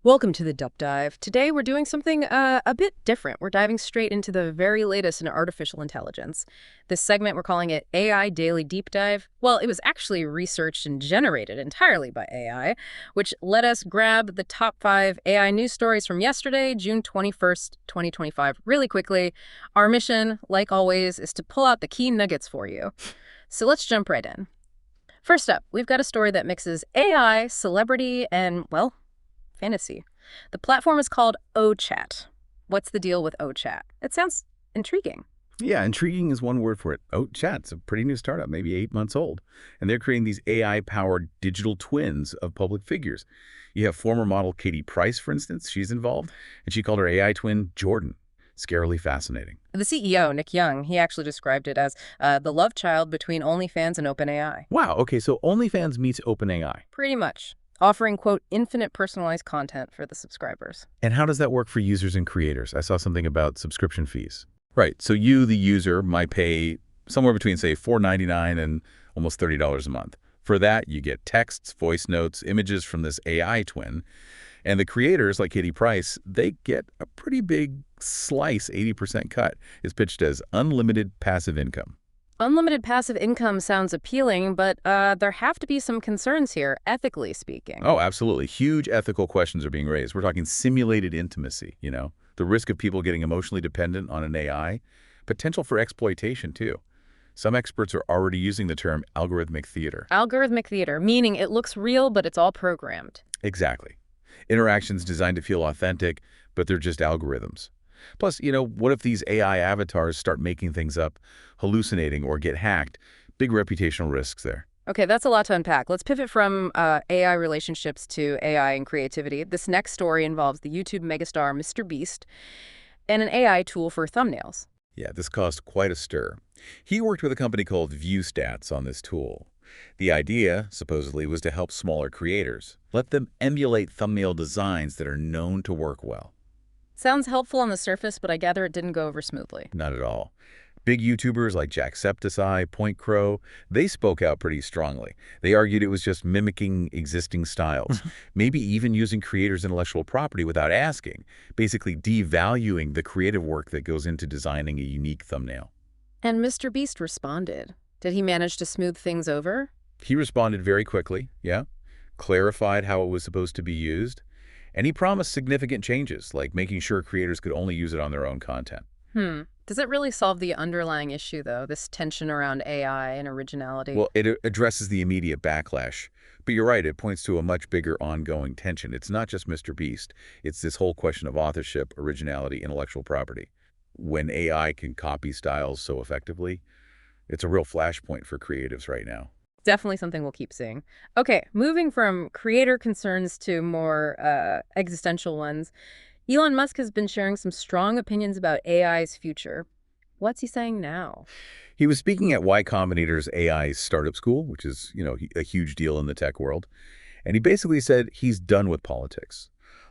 Welcome to the Dup Dive. Today we're doing something a bit different. We're diving straight into the very latest in artificial intelligence. This segment, we're calling it AI Daily Deep Dive. Well, it was actually researched and generated entirely by AI, which let us grab the top 5 AI news stories from yesterday, June 21st, 2025, really quickly. Our mission, like always, is to pull out the key nuggets for you. So let's jump right in. First up, we've got a story that mixes AI, celebrity, and, well, fantasy. The platform is called OhChat. What's the deal with OhChat? It sounds intriguing. Yeah, intriguing is one word for it. OhChat's a pretty new startup, maybe 8 months old. And they're creating these AI-powered digital twins of public figures. You have former model Katie Price, for instance. She's involved, and she called her AI twin Jordan. Scarily fascinating. The CEO, Nick Young, he actually described it as the love child between OnlyFans and OpenAI. Wow, okay, so OnlyFans meets OpenAI. Pretty much. Offering, quote, infinite personalized content for the subscribers. And how does that work for users and creators? I saw something about subscription fees. Right, so you, the user, might pay somewhere between, say, $4.99 and almost $30 a month. For that, you get texts, voice notes, images from this AI twin. And the creators, like Katie Price, they get a pretty big slice, 80% cut. It's pitched as unlimited passive income. Unlimited passive income sounds appealing, but there have to be some concerns here, ethically speaking. Oh, absolutely. Huge ethical questions are being raised. We're talking simulated intimacy, the risk of people getting emotionally dependent on an AI, potential for exploitation, too. Some experts are already using the term algorithmic theater. Algorithmic theater, meaning it looks real, but it's all programmed. Exactly. Interactions designed to feel authentic, but they're just algorithms. Plus, what if these AI avatars start making things up, hallucinating, or get hacked? Big reputational risks there. Okay, that's a lot to unpack. Let's pivot from AI relationships to AI and creativity. This next story involves the YouTube megastar MrBeast and an AI tool for thumbnails. Yeah, this caused quite a stir. He worked with a company called ViewStats on this tool. The idea, supposedly, was to help smaller creators, let them emulate thumbnail designs that are known to work well. Sounds helpful on the surface, but I gather it didn't go over smoothly. Not at all. Big YouTubers like JackSepticEye, PointCrow, they spoke out pretty strongly. They argued it was just mimicking existing styles, maybe even using creators' intellectual property without asking, basically devaluing the creative work that goes into designing a unique thumbnail. And MrBeast responded. Did he manage to smooth things over? He responded very quickly, yeah, clarified how it was supposed to be used, and he promised significant changes, like making sure creators could only use it on their own content. Does it really solve the underlying issue, though, this tension around AI and originality? Well, it addresses the immediate backlash. But you're right, it points to a much bigger ongoing tension. It's not just MrBeast. It's this whole question of authorship, originality, intellectual property. When AI can copy styles so effectively, it's a real flashpoint for creatives right now. Definitely something we'll keep seeing. Okay, moving from creator concerns to more existential ones, Elon Musk has been sharing some strong opinions about AI's future. What's he saying now? He was speaking at Y Combinator's AI startup school, which is, a huge deal in the tech world. And he basically said he's done with politics,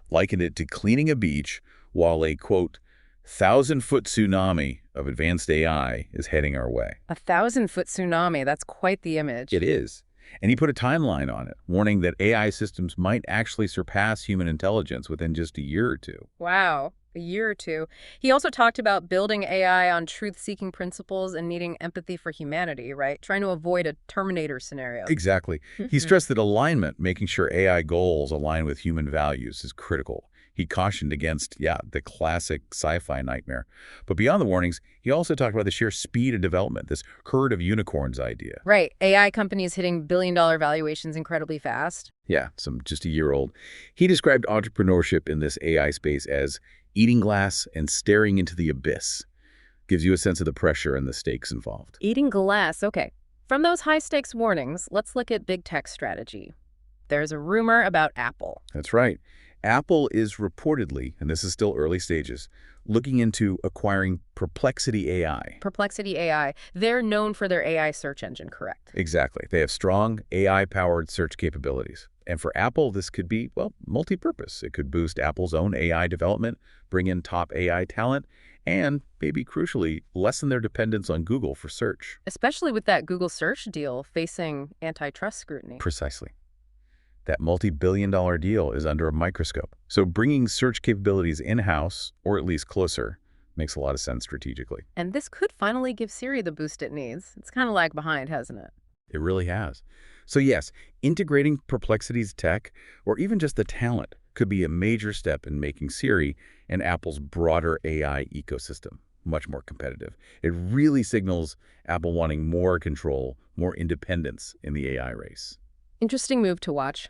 likened it to cleaning a beach while a, quote, 1,000-foot tsunami of advanced AI is heading our way. 1,000-foot tsunami, that's quite the image. It is. And he put a timeline on it, warning that AI systems might actually surpass human intelligence within just a year or two. Wow, a year or two. He also talked about building AI on truth-seeking principles and needing empathy for humanity, right? Trying to avoid a Terminator scenario. Exactly. He stressed that alignment, making sure AI goals align with human values, is critical. He cautioned against, the classic sci-fi nightmare. But beyond the warnings, he also talked about the sheer speed of development, this herd of unicorns idea. Right. AI companies hitting billion-dollar valuations incredibly fast. Yeah, some just a year old. He described entrepreneurship in this AI space as eating glass and staring into the abyss. Gives you a sense of the pressure and the stakes involved. Eating glass. Okay. From those high-stakes warnings, let's look at big tech strategy. There's a rumor about Apple. That's right. Apple is reportedly, and this is still early stages, looking into acquiring Perplexity AI. Perplexity AI. They're known for their AI search engine, correct? Exactly. They have strong AI-powered search capabilities. And for Apple, this could be, multi-purpose. It could boost Apple's own AI development, bring in top AI talent, and, maybe crucially, lessen their dependence on Google for search. Especially with that Google search deal facing antitrust scrutiny. Precisely. That multi-billion-dollar deal is under a microscope. So bringing search capabilities in-house, or at least closer, makes a lot of sense strategically. And this could finally give Siri the boost it needs. It's kind of lagged behind, hasn't it? It really has. So yes, integrating Perplexity's tech, or even just the talent, could be a major step in making Siri and Apple's broader AI ecosystem much more competitive. It really signals Apple wanting more control, more independence in the AI race. Interesting move to watch.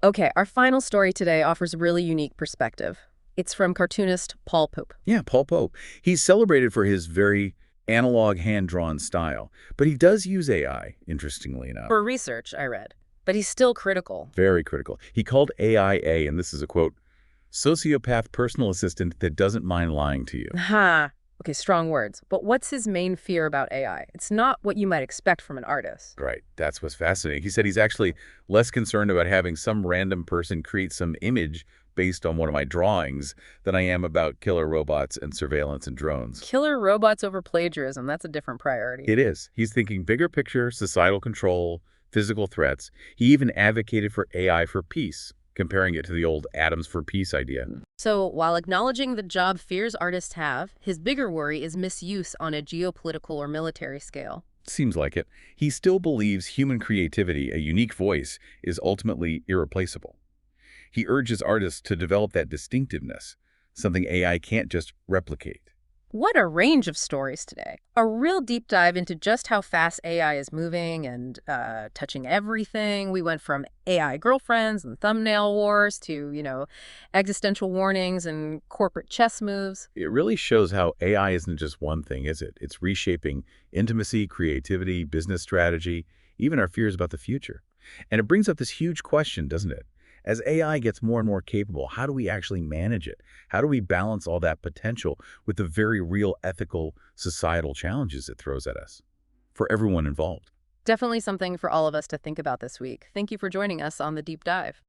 Okay, our final story today offers a really unique perspective. It's from cartoonist Paul Pope. Yeah, Paul Pope. He's celebrated for his very analog hand-drawn style, but he does use AI, interestingly enough. For research, I read. But he's still critical. Very critical. He called AI, and this is a quote, sociopath personal assistant that doesn't mind lying to you. Ha! Okay, strong words. But what's his main fear about AI? It's not what you might expect from an artist. Right. That's what's fascinating. He said he's actually less concerned about having some random person create some image based on one of my drawings than I am about killer robots and surveillance and drones. Killer robots over plagiarism, that's a different priority. It is. He's thinking bigger picture, societal control, physical threats. He even advocated for AI for peace, comparing it to the old Atoms for Peace idea. So while acknowledging the job fears artists have, his bigger worry is misuse on a geopolitical or military scale. Seems like it. He still believes human creativity, a unique voice, is ultimately irreplaceable. He urges artists to develop that distinctiveness, something AI can't just replicate. What a range of stories today. A real deep dive into just how fast AI is moving and touching everything. We went from AI girlfriends and thumbnail wars to, existential warnings and corporate chess moves. It really shows how AI isn't just one thing, is it? It's reshaping intimacy, creativity, business strategy, even our fears about the future. And it brings up this huge question, doesn't it? As AI gets more and more capable, how do we actually manage it? How do we balance all that potential with the very real ethical, societal challenges it throws at us for everyone involved? Definitely something for all of us to think about this week. Thank you for joining us on the deep dive.